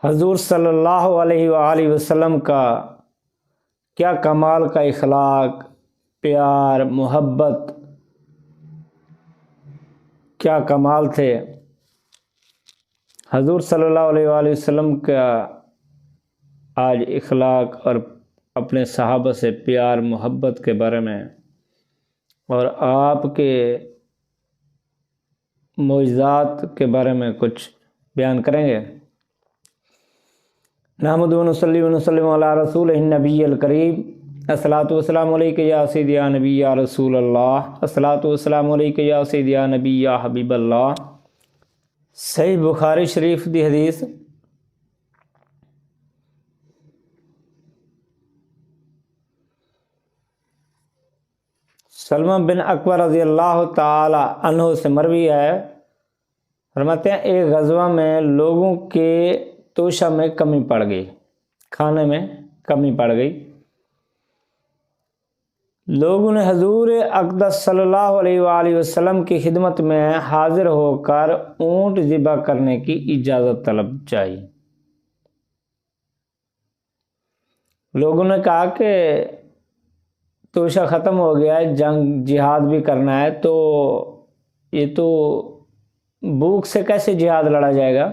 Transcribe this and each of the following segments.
حضور صلی اللہ علیہ وآلہ وسلم کا کیا کمال کا اخلاق، پیار، محبت، کیا کمال تھے۔ حضور صلی اللہ علیہ وآلہ وسلم کا آج اخلاق اور اپنے صحابہ سے پیار محبت کے بارے میں اور آپ کے معجزات کے بارے میں کچھ بیان کریں گے۔ نحمد و نصلی و نسلم علی رسول النبی الکریم، الصلاۃ والسلام علیک یا سیدی یا نبی یا رسول اللہ، الصلاۃ والسلام علیک یا سیدی یا نبی یا حبیب اللہ۔ صحیح بخاری شریف دی حدیث سلمہ بن اکبر رضی اللہ تعالی عنہ سے مروی ہے، فرماتے ہیں ایک غزوہ میں لوگوں کے توشہ میں کمی پڑ گئی، کھانے میں کمی پڑ گئی۔ لوگوں نے حضور اقدس صلی اللہ علیہ وآلہ وسلم کی خدمت میں حاضر ہو کر اونٹ ذبح کرنے کی اجازت طلب چاہی۔ لوگوں نے کہا کہ توشہ ختم ہو گیا ہے، جنگ جہاد بھی کرنا ہے، تو یہ تو بھوک سے کیسے جہاد لڑا جائے گا۔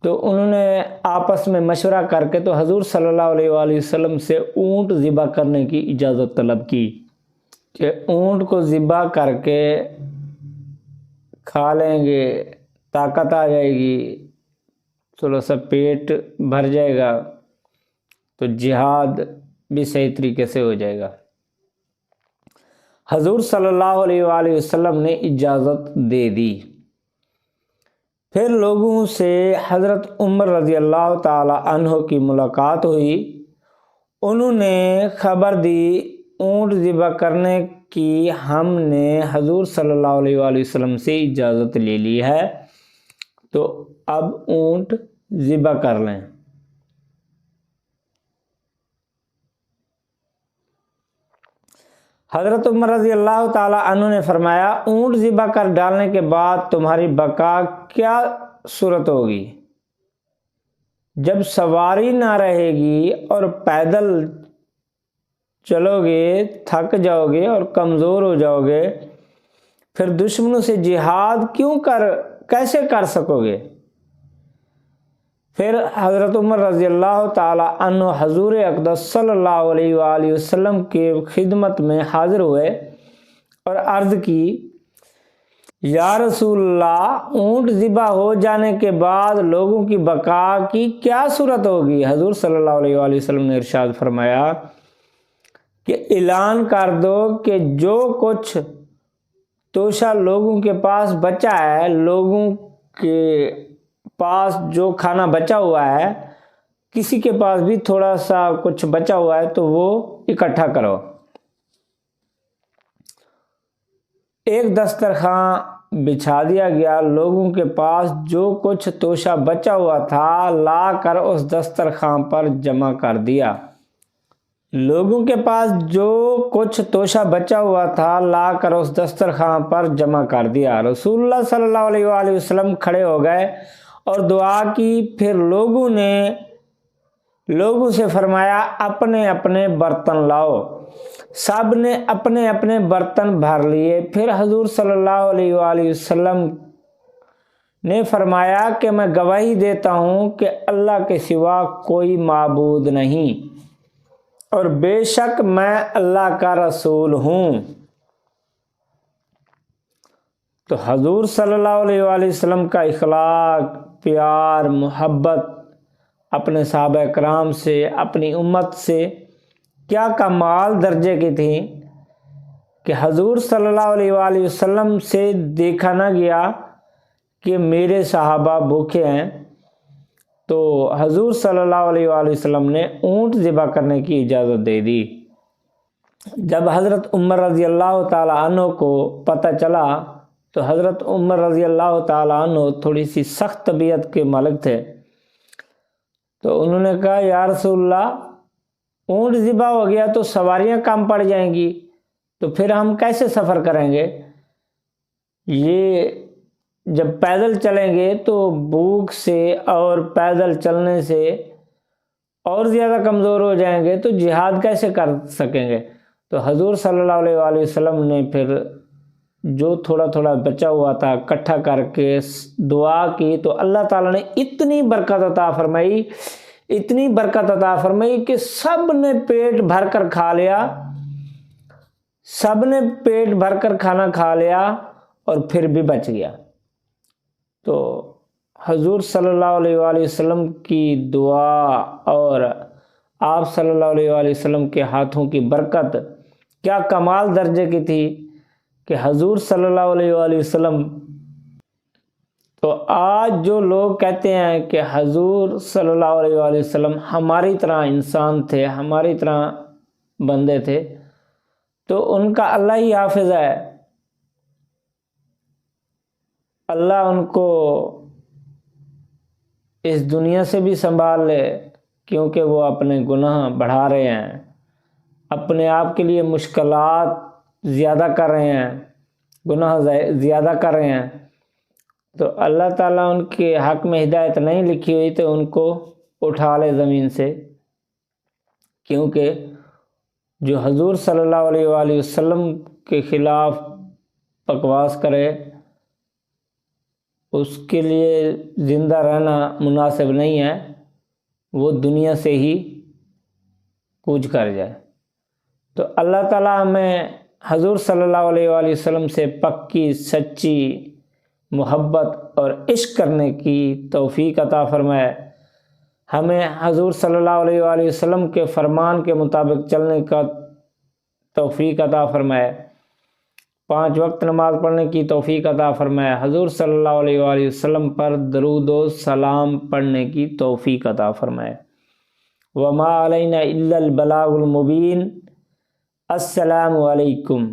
تو انہوں نے آپس میں مشورہ کر کے تو حضور صلی اللہ علیہ وآلہ وسلم سے اونٹ ذبح کرنے کی اجازت طلب کی کہ اونٹ کو ذبح کر کے کھا لیں گے، طاقت آ جائے گی، تھوڑا سا پیٹ بھر جائے گا، تو جہاد بھی صحیح طریقے سے ہو جائے گا۔ حضور صلی اللہ علیہ وآلہ وسلم نے اجازت دے دی۔ پھر لوگوں سے حضرت عمر رضی اللہ تعالی عنہ کی ملاقات ہوئی، انہوں نے خبر دی اونٹ ذبح کرنے کی ہم نے حضور صلی اللہ علیہ وآلہ وسلم سے اجازت لے لی ہے، تو اب اونٹ ذبح کر لیں۔ حضرت عمر رضی اللہ تعالی عنہ نے فرمایا اونٹ ذبح کر ڈالنے کے بعد تمہاری بقا کیا صورت ہوگی؟ جب سواری نہ رہے گی اور پیدل چلو گے، تھک جاؤ گے اور کمزور ہو جاؤ گے، پھر دشمنوں سے جہاد کیسے کر سکو گے؟ پھر حضرت عمر رضی اللہ تعالی عنہ حضور اقدس صلی اللہ علیہ وآلہ وسلم کے خدمت میں حاضر ہوئے اور عرض کی، یا رسول اللہ، اونٹ ذبح ہو جانے کے بعد لوگوں کی بقا کی کیا صورت ہوگی؟ حضور صلی اللہ علیہ وآلہ وسلم نے ارشاد فرمایا کہ اعلان کر دو کہ جو کچھ توشہ لوگوں کے پاس بچا ہے، لوگوں کے پاس جو کھانا بچا ہوا ہے، کسی کے پاس بھی تھوڑا سا کچھ بچا ہوا ہے تو وہ اکٹھا کرو۔ ایک دسترخوان بچھا دیا گیا، لوگوں کے پاس جو کچھ توشہ بچا ہوا تھا لا کر اس دسترخوان پر جمع کر دیا۔ لوگوں کے پاس جو کچھ توشہ بچا ہوا تھا لا کر اس دسترخوان پر جمع کر دیا۔ رسول اللہ صلی اللہ علیہ وآلہ وسلم کھڑے ہو گئے اور دعا کی، پھر لوگوں سے فرمایا اپنے اپنے برتن لاؤ۔ سب نے اپنے اپنے برتن بھر لیے۔ پھر حضور صلی اللہ علیہ وآلہ وسلم نے فرمایا کہ میں گواہی دیتا ہوں کہ اللہ کے سوا کوئی معبود نہیں، اور بے شک میں اللہ کا رسول ہوں۔ تو حضور صلی اللہ علیہ وآلہ وسلم کا اخلاق، پیار، محبت اپنے صحابہ کرام سے، اپنی امت سے کیا کمال درجے کی تھی کہ حضور صلی اللہ علیہ وآلہ وسلم سے دیکھا نہ گیا کہ میرے صحابہ بھوکے ہیں، تو حضور صلی اللہ علیہ وآلہ وسلم نے اونٹ ذبح کرنے کی اجازت دے دی۔ جب حضرت عمر رضی اللہ تعالی عنہ کو پتہ چلا تو حضرت عمر رضی اللہ تعالی عنہ تھوڑی سی سخت طبیعت کے مالک تھے، تو انہوں نے کہا یا رسول اللہ، اونٹ ذبح ہو گیا تو سواریاں کم پڑ جائیں گی، تو پھر ہم کیسے سفر کریں گے؟ یہ جب پیدل چلیں گے تو بھوک سے اور پیدل چلنے سے اور زیادہ کمزور ہو جائیں گے، تو جہاد کیسے کر سکیں گے؟ تو حضور صلی اللہ علیہ وآلہ وسلم نے پھر جو تھوڑا تھوڑا بچا ہوا تھا اکٹھا کر کے دعا کی، تو اللہ تعالیٰ نے اتنی برکت عطا فرمائی، اتنی برکت عطا فرمائی کہ سب نے پیٹ بھر کر کھا لیا، سب نے پیٹ بھر کر کھانا کھا لیا اور پھر بھی بچ گیا۔ تو حضور صلی اللہ علیہ وآلہ وسلم کی دعا اور آپ صلی اللہ علیہ وآلہ وسلم کے ہاتھوں کی برکت کیا کمال درجے کی تھی کہ حضور صلی اللہ علیہ وآلہ وسلم، تو آج جو لوگ کہتے ہیں کہ حضور صلی اللہ علیہ وآلہ وسلم ہماری طرح انسان تھے، ہماری طرح بندے تھے، تو ان کا اللہ ہی حافظ ہے، اللہ ان کو اس دنیا سے بھی سنبھال لے، کیونکہ وہ اپنے گناہ بڑھا رہے ہیں، اپنے آپ کے لیے مشکلات زیادہ کر رہے ہیں، گناہ زیادہ کر رہے ہیں۔ تو اللہ تعالیٰ ان کے حق میں ہدایت نہیں لکھی ہوئی تو ان کو اٹھا لے زمین سے، کیونکہ جو حضور صلی اللہ علیہ وآلہ وسلم کے خلاف بکواس کرے اس کے لیے زندہ رہنا مناسب نہیں ہے، وہ دنیا سے ہی کوچ کر جائے۔ تو اللہ تعالیٰ ہمیں حضور صلی اللہ علیہ وآلہ وسلم سے پکی سچی محبت اور عشق کرنے کی توفیق عطا فرمائے، ہمیں حضور صلی اللہ علیہ وآلہ وسلم کے فرمان کے مطابق چلنے کا توفیق عطا فرمائے، 5 وقت نماز پڑھنے کی توفیق عطا فرمائے، حضور صلی اللہ علیہ وآلہ وسلم پر درود و سلام پڑھنے کی توفیق عطا فرمائے۔ وما علینا الا البلاغ المبین۔ السلام علیکم۔